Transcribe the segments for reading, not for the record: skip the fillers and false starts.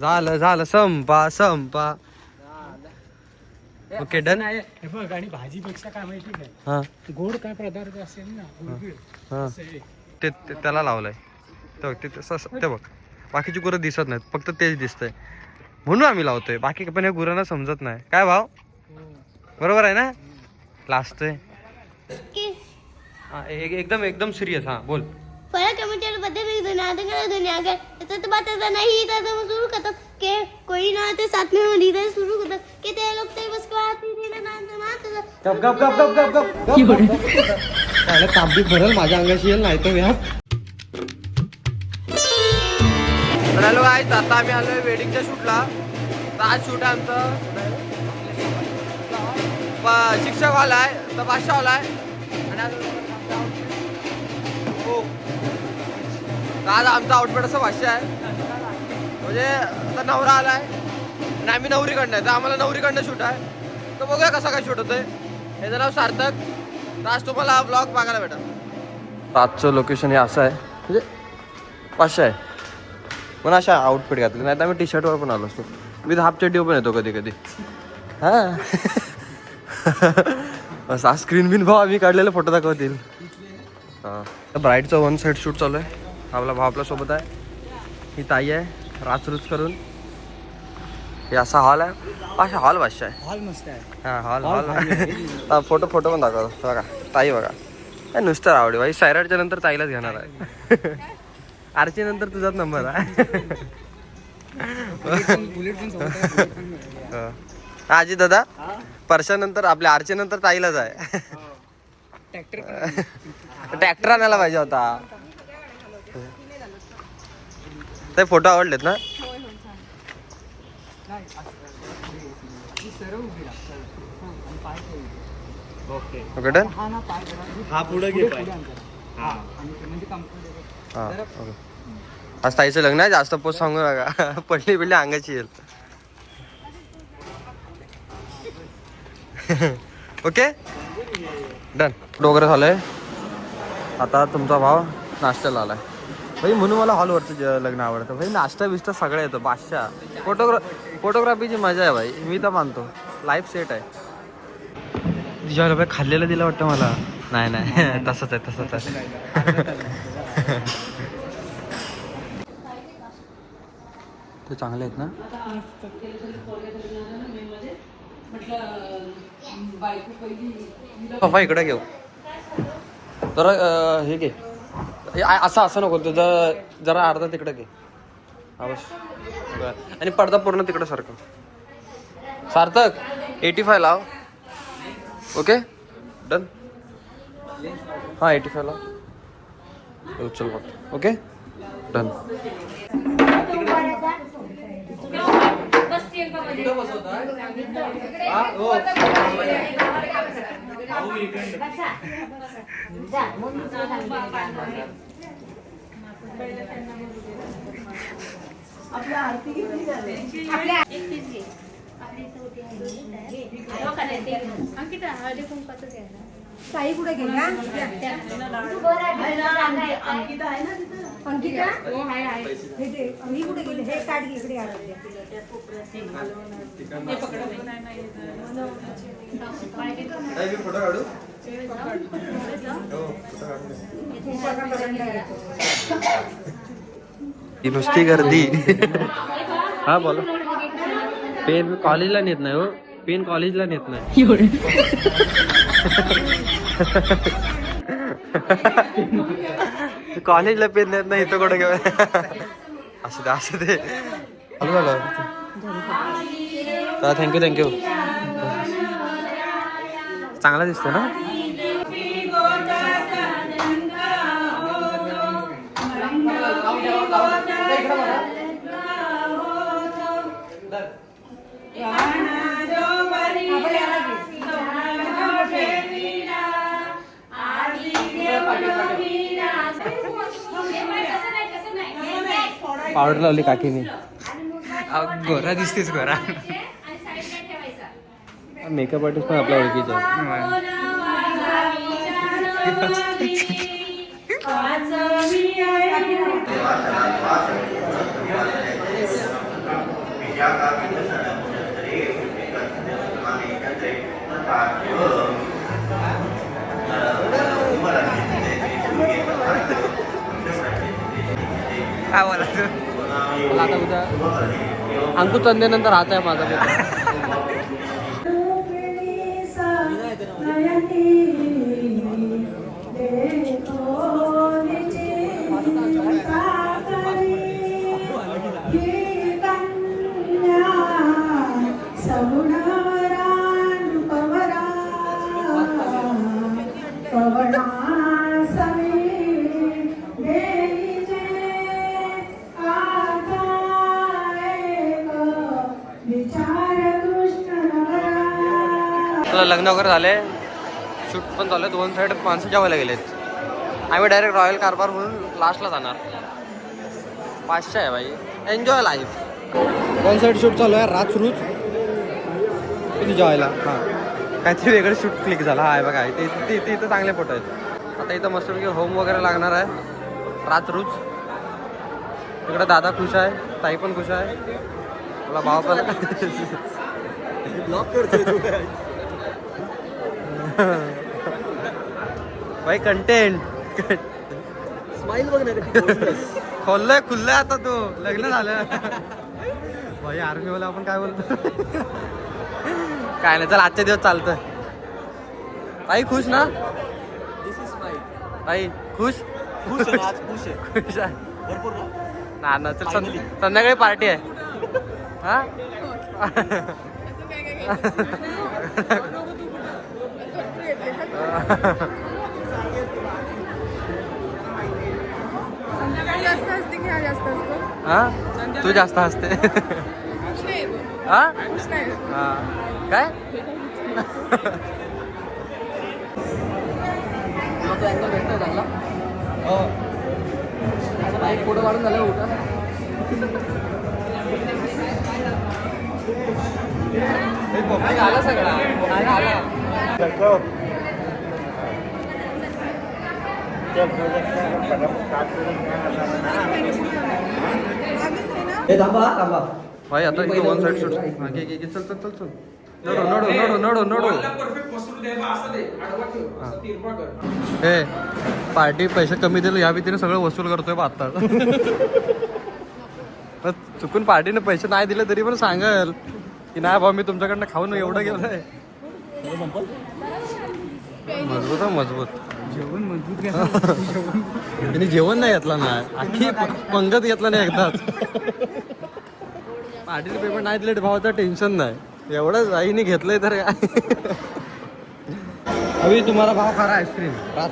झालं झालं संपा संपा. Okay done. हे बघ आणि भाजीपेक्षा काय माहिती काय, हा गोड काय पदार्थ असेल ना गुळगुळ, हा असं आहे. ते त्याला लावलंय ते बघ. बाकीची गुरं दिसत नाहीत, फक्त तेच दिसतंय म्हणून आम्ही लावतोय. बाकी पण या गुरांना समजत नाही काय भाव. बरोबर आहे ना. लास्ट आहे एकदम एकदम सिरियस. हा बोल. फरक कमेंटर बदल दुनिया अगर तो बात ऐसा नहीं था तो शुरू करता कि कोई ना आते साथ में लीडर शुरू करता कि ते लोग ते बस को आती थी ना गप गप गप गप गप गप त्याला ताब्दीत भरल माझ्या अंगाशी येईल नाही तर यार. तर हॅलो गाईज, आता आम्ही आलोय वेडिंगच्या शूटला. तर आज शूट आहे आमचं. शिक्षक हॉल आहे, तर बादशाह हॉल आहे. आणि हो, आज आमचा आउटफिट असं भाष्य आहे. म्हणजे आता नवरा आलाय आणि आम्ही नवरीकडनं आहे, तर आम्हाला नवरीकडनं शूट आहे. तर बघूया कसं काय शूट होतंय. याचं नाव सार्थक. तर आज तुम्हाला ब्लॉग बघायला भेटेल. आजचं लोकेशन हे असं आहे, म्हणजे 500 आहे. पण अशा आउटफिट घातले नाही तर आम्ही टी शर्टवर पण आलो असतो. विथ हाफ चड्डी पण येतो कधी कधी. हां असा स्क्रीन बिन भाव आम्ही काढलेले फोटो दाखवतील. हां ब्राईडचं वन साईड शूट चालू आहे. आपला भाव आपल्यासोबत आहे. ही ताई आहे राचरूच करून. हे असा हॉल आहे. अशा हॉल भाषा आहे. हॉल मस्त आहे. हां हॉल हॉल फोटो पण दाखवतो बघा. ताई बघा नुसतं आवडी बाई. सैराटच्या नंतर ताईलाच घेणार आहे. आरची नंतर तुझाच नंबर आहे. आजी दादा परशानंतर आपल्या आरची नंतर ताईलाच आहे. ट्रॅक्टर आणायला पाहिजे होता. ते फोटो आवडलेत ना. Okay done. हा पुढे घे. हां ओके. आज ताईचं लग्न आहे. जास्त पोस्ट सांगू नका. पडली बिडली अंगाची येईल. Okay done. वगैरे झालंय. आता तुमचा भाव नाश्त्याला आलाय भाई. म्हणून मला हॉलवरचं लग्न आवडतं भाई. नाश्ता बिस्टा सगळं येतं. बादशाह फोटोग्राफीची मजा आहे भाई. मी तर मानतो लाईफ सेट आहे. तिच्यावर भाई खाल्लेलं दिलं वाटतं मला. नाही नाही तसंच आहे तसंच आहे. ते चांगले आहेत ना. पप्पा इकडे घेऊ जरा. हे घे असं नको तुझं. जरा अर्धा तिकडे घे. हा बस. आणि पडदा पूर्ण तिकडे सारखं. सार्थक 85 लाव. Okay done. हां 85 लाव. चल बघ. Okay done. काही कुठे गेला अंकिता ही कुठे गेली. हे काढ इकडे. नुसती गर्दी. हा बोला. पेन कॉलेजला नेत नाही हो. पेन कॉलेजला नेत नाही. कॉलेजला पेन नेत नाही. इथं कुठं घेऊ. असं ते चालू झालं. थँक्यू. चांगला दिसतो ना. पावडर लावली काकीने. गोरा दिसतेस गोरा. मेकअप आर्टिस्ट पण आपल्या ओळखीचा. मला आता उद्या अंकुश चंदेनंतर हाच आहे माझा मित्र. लग्न वगैरे झाले, शूट पण झालं, 2 साईड माणसं जेवायला गेलेत. आम्ही डायरेक्ट रॉयल कारभार म्हणून लास्टला जाणार. 500 आहे भाई, एन्जॉय लाईफ. 2 साईड शूट चालू आहे, रात सुरूच किती जेवायला. हां काहीतरी वेगळं शूट क्लिक झाला. हा आहे बघा, ते इथं चांगले फोटो आहेत. आता इथं मस्तपैकी होम वगैरे लागणार आहे. रात रूच इकडे दादा खुश आहे, ताई पण खुश आहे, मला भाव पण ब्लॉक करतोय भाई. कंटेंट स्माइल बघ ना, खोललंय खुललंय आता. तो लग्न झालं भाई. आर्मी वाला आपण काय बोलतो काय नाही. चल आजच्या दिवस चालतं. आई खुश ना? आई खुश खुश आहे ना. चल संध्याकाळी पार्टी आहे. हा तू जास्त हसते. हा काय फोटो काढून झालं होता. आला सगळा आला. भाई आता इथे 1 साइड शूट. चल चल चल चल. नडो. हे पार्टी पैसे कमी दिले या भीतीने सगळं वसूल करतोय बा आता. चुकून पार्टीने पैसे नाही दिले तरी पण सांगल की नाही भाऊ मी तुमच्याकडनं खाऊन एवढं गेलंय. मजबूत जेवण मजबूत घ्या. त्यांनी जेवण नाही घेतला ना, अख्खी पंगत घेतला नाही एकदाच. पार्टीने पेमेंट नाही दिले भावाचं टेन्शन नाही. एवढंच आईने घेतलंय तर काय. अभी तुम्हाला भाव खरा आईस्क्रीम रात.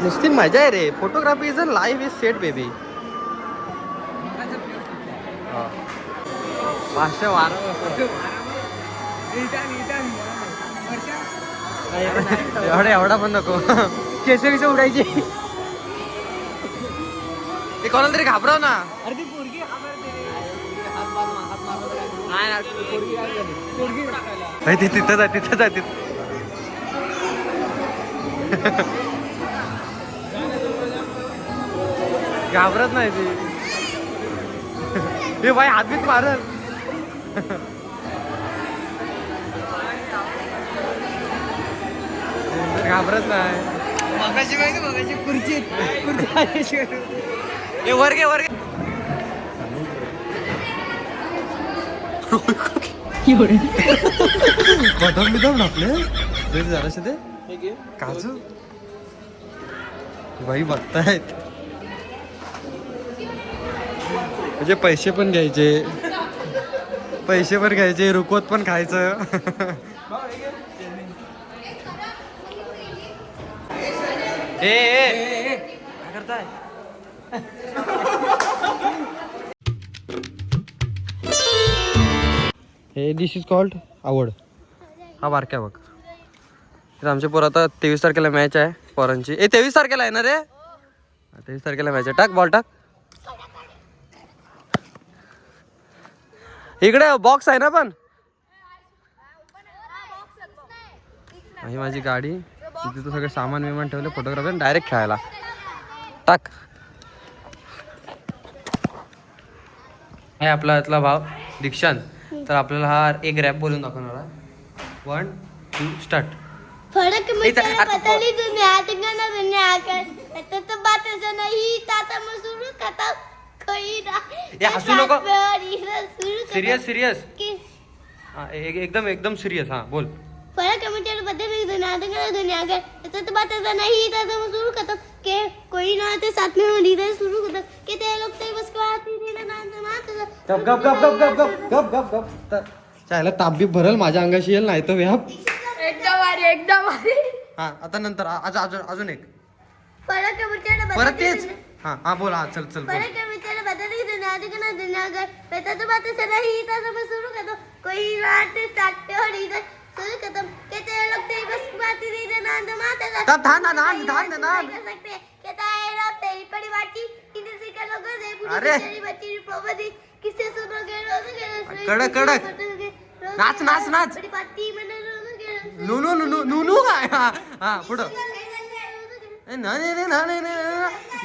नुसती मजा आहे रे. Photography is a life is set baby. 500 वारा एवढा पण नको. केस उडायची. ते कोणाला तरी घाबरव ना. नाही तिथंच आहे. घाबरत नाही ती. हे भाई हातबीत मारल. घाबरत नाही. खुर्ची वर घे. बदाम बिदाम आपले जराशे ते काजू भाई बघतायत. म्हणजे पैसे पण घ्यायचे रुकवत पण खायचं. काय करताय? हे दिस इज कॉल्ड आवड. हा बारक्या बघ. आमच्या पोरं आता 23 तारखेला मॅच आहे पोरांची. 23 तारखेला आहे ना रे. 23 तारखेला मॅच आहे. टाक बॉल टाक. इकडे बॉक्स आहे ना पण. ही माझी गाडी. तिथे सगळे सामान विमान ठेवले. फोटोग्राफर डायरेक्ट खेळायला टाक. हे आपला यातला भाव दीक्षांत. तर आपल्याला हा एक रॅप बोलून दाखवणार आहे. 1 2 स्टार्ट. फरक इथं- मुझे पता नहीं दुनिया दिखाना दुनिया कर आता तो बात ऐसा नहीं ताता मैं शुरू करता कोई ना ये हंसू नको. शुरू सिरियस सिरियस कि एकदम एकदम सिरियस हाँ बोल. फरक मुझे पता नहीं दुनिया दिखाना दुनिया कर आता तो बात ऐसा नहीं ताता मैं शुरू करता कि कोई ना आते साथ में होली दे शुरू करता कि ते लोग ते बस को आती थी ना ना गप गप गप गप गप गप गप गप गप चायला ताप बी भरल माझ्या अंगाशी येईल नाही तर व्याप. एकदम हा आता नंतर अजून अजून एक फरक मुझे परत तेच. हा हा बोल हा चल चल बोल. फरक है बेचारा बता नहीं दुनिया दिखाना दुनिया कर बेटा तो बात ऐसा नहीं था तो मैं शुरू करता कोई रात स्टार्ट पे हो रही था शुरू करता कहते हैं लोग तेरी बस बात ही नहीं ना ना माता ता धान ना धान धान ना धान. कर सकते हैं कहता है रात तेरी परिवार की इन्हें से कर लोगों से पूरी अरे. तेरी बच्ची प्रॉपर्टी किससे सुनोगे रोज कडक, कडक. नाच, नाच, नाच. बड़ी पार्टी मैंने रोज नुनू नुनू नुनू काय हा हा पुढं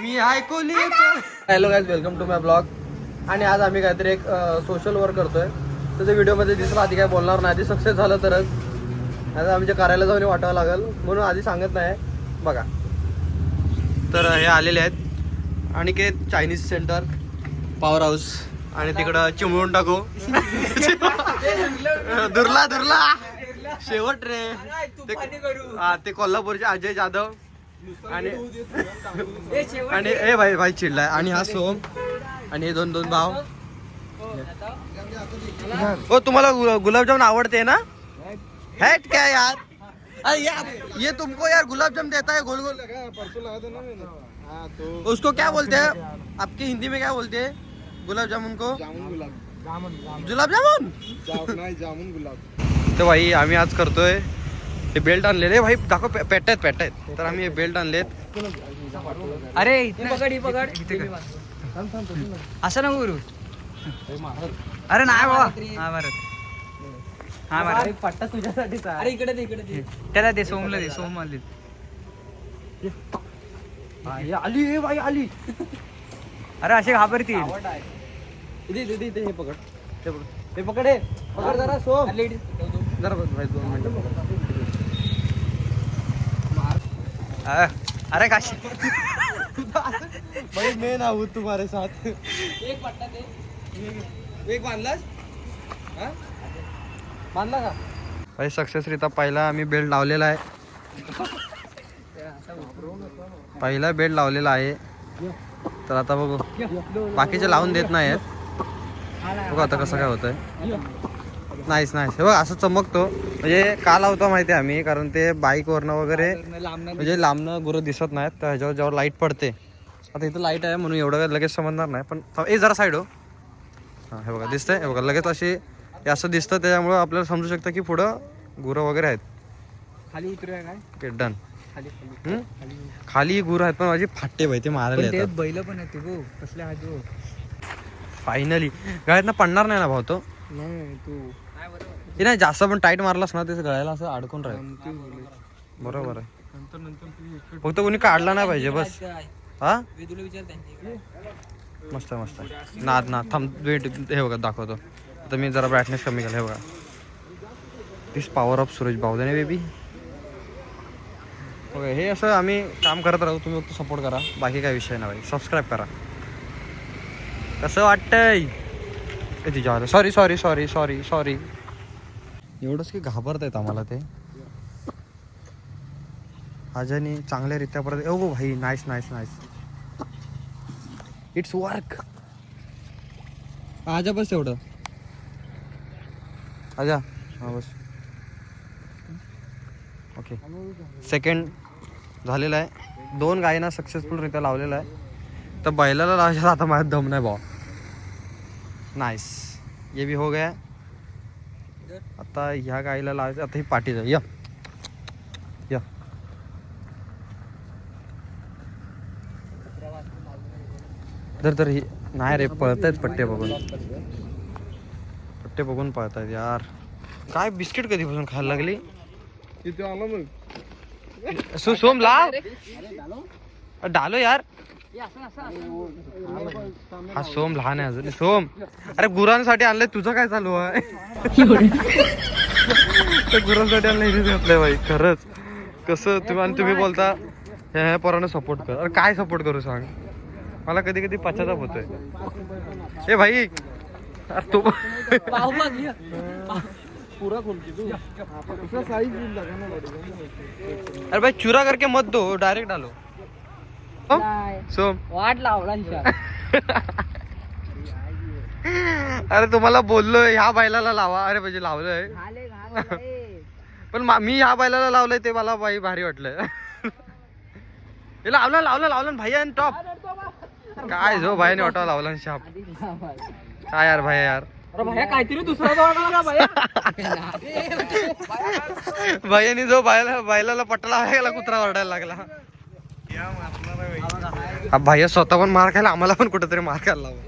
मी ऐकवली. Hello guys welcome to my blog. आणि आज आम्ही काहीतरी एक सोशल वर्क करतोय तर ते व्हिडिओमध्ये दिसलं. आधी काय बोलणार नाही, आधी सक्सेस झालं तरच. आता आमच्या कार्यालयाला जाऊन वाटावं लागेल म्हणून आधी सांगत नाही. बघा तर हे आलेले आहेत आणि के चायनीज सेंटर पॉवर हाऊस आणि तिकडं चिमळून टाकू. दुर्ला दुर्ला शेवट रे ते कोल्हापूरचे अजय जाधव आणि आणि ए भाई भाई चिडलाय. आणि हा सोम आणि हे दोन दोन भाव. हो तुम्हाला गुलाबजामुन आवडते ना? हैट क्या यार अरे यार ये तुमको यार गुलाबजामुन देता है गोल गोल उसको क्या बोलते हैं आपकी हिंदी में क्या बोलते हैं गुलाब जामुन को? गुलाब जामुन जामुन गुलाब. तर भाई आम्ही आज करतोय हे बेल्ट आणलेले भाई दाखव पेटायत पेटायत. तर आम्ही हे बेल्ट आणलेत. अरे पकड असं नको करू. अरे नाही बाबा हा भारत हा भारत पट्टा तुझ्यासाठी. अरे इकडे दे इकडे दे त्याला दे सोमला दे सोम आली आली हे भाई आली. अरे असे घाबरतील. इथे इथे इथे हे पकड हे पकड हे पकड हे पकड जरा सोम जरा बस भाई 2 मिनिटं. अरे काशी भाई मैं ना हूँ तुम्हारे साथ. एक पट्टा दे एक बांधलास हा बांधला का भाई? सक्सेसरित्या पहिला आम्ही बेल्ट लावलेला आहे. पहिला बेल्ट लावलेला आहे. तर आता बघू बाकीचे लावून देत नाही आहेत. बघू आता कसं काय होतंय. नाहीच नाही हे बघ असं चमकतो म्हणजे का लावतो माहिती आहे आम्ही कारण ते बाईकवरनं वगैरे म्हणजे लांबनं गुरं दिसत नाहीत तर ह्याच्यावर जेव्हा लाईट पडते. आता इथं लाईट आहे म्हणून एवढं लगेच समजणार नाही पण ए जरा साईड हो. हां हे बघा दिसतंय हे बघा लगेच अशी हे असं दिसतं त्याच्यामुळं आपल्याला समजू शकतं की पुढं गुरं वगैरे आहेत. खाली उतरूया काय डन. खाली खाली गुरं आहेत पण माझी फाटे भाई ते मारायला येतात. बैल पण येते गो कसले आहेत गो. फायनली गळ्यातनं पडणार नाही ना भाऊ तो? नाही तू हे नाही जास्त पण टाईट मारलास ना ते गळ्याला असं अडकून राहील. बरोबर आहे फक्त कोणी काढला नाही पाहिजे बस. हा मस्त मस्त नाद नाद थांब वेट हे बघा दाखवतो. आता मी जरा ब्राईटनेस कमी केला हे बघा. This power of Suresh Bavdhane baby. Okay हे असं आम्ही काम करत राहू. तुम्ही फक्त सपोर्ट करा बाकी काय विषय नाही भाई. सबस्क्राईब करा. कसं वाटतंय तिच्या sorry sorry sorry sorry sorry एवढंच की घाबरत आहेत आम्हाला ते. आजानी चांगल्यारित्या परत ओ भाई nice nice nice it's work. आजा बस एवढं आजा हा बस. ओके सेकंड झालेला आहे. 2 गायींना सक्सेसफुलरित्या लावलेला आहे. तर बैलाला लावायचा आता माझ्यात दम नाही भाऊ. नाईस ये भी हो गया. आता ह्या गाईला लावायचं. आता ही पाठी जाईल या या तर ही नाही रे पळतायत पट्टे बघून पळतायत यार. काय बिस्किट कधीपासून खायला लागली? सोम लाव डालो यार. हा सोम लहान आहे अजून. सोम अरे गुरांसाठी आणलंय तुझं काय चालू आहे? गुरांसाठी आणलंय घातलंय भाई खरंच. कसं तुम्ही आणि तुम्ही बोलता ह्या पोरांना सपोर्ट कर. अरे काय सपोर्ट करू सांग, मला कधी कधी पश्चाताप होतोय. ए भाई अरे तो पूरा खोल के तू उसका साइज लगाना पड़ेगा. अरे भाई चुरा करके मत दो, डायरेक्ट डालो. सोम वाट लावला अरे तुम्हाला बोललोय ह्या बैलाला लावा. अरे म्हणजे लावलंय पण मी ह्या बैलाला लावलंय ते मला बाई भारी वाटलं. हे लावलं लावलं लावलं भाई आणि टॉप काय जो भाईने ऑटो लावला आणि शाप काय यार भाई यार. अरे भैया काहीतरी दुसरा जोडला भैया. भाईने जो बैलाला पटला गेला कुत्रा ओरडायला लागला. हा भाई स्वतः पण मार खायला, आम्हाला पण कुठेतरी मार खायला लावा.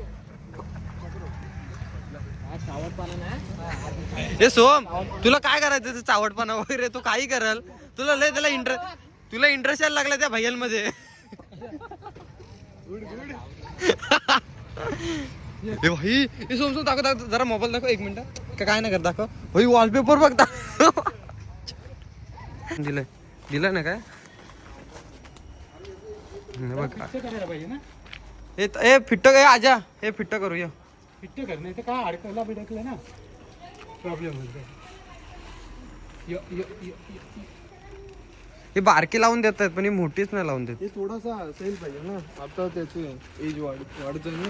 हे सोम तुला काय करायचं ते चावटपणा वगैरे तू काही करल, तुला लय त्याला इंटरेस्ट यायला लागला त्या भैयांमध्ये. हे भाई हे सोम सोम दाखव जरा मोबाईल दाखव 1 मिनिट. काय नाही करत दाखव भाई, वॉलपेपर बघता. दिलंय ना काय हे फिट्ट काय आजा, हे फिट्ट करूया. फिट्ट करणे तर काय अडकला बिडकला ना प्रॉब्लेम होतो. हे बारकी लावून देतात पण ही मोठीच नाही लावून देत. हे थोडासा असेल पाहिजे ना, आता त्याचे एज वाढत जाईल ना.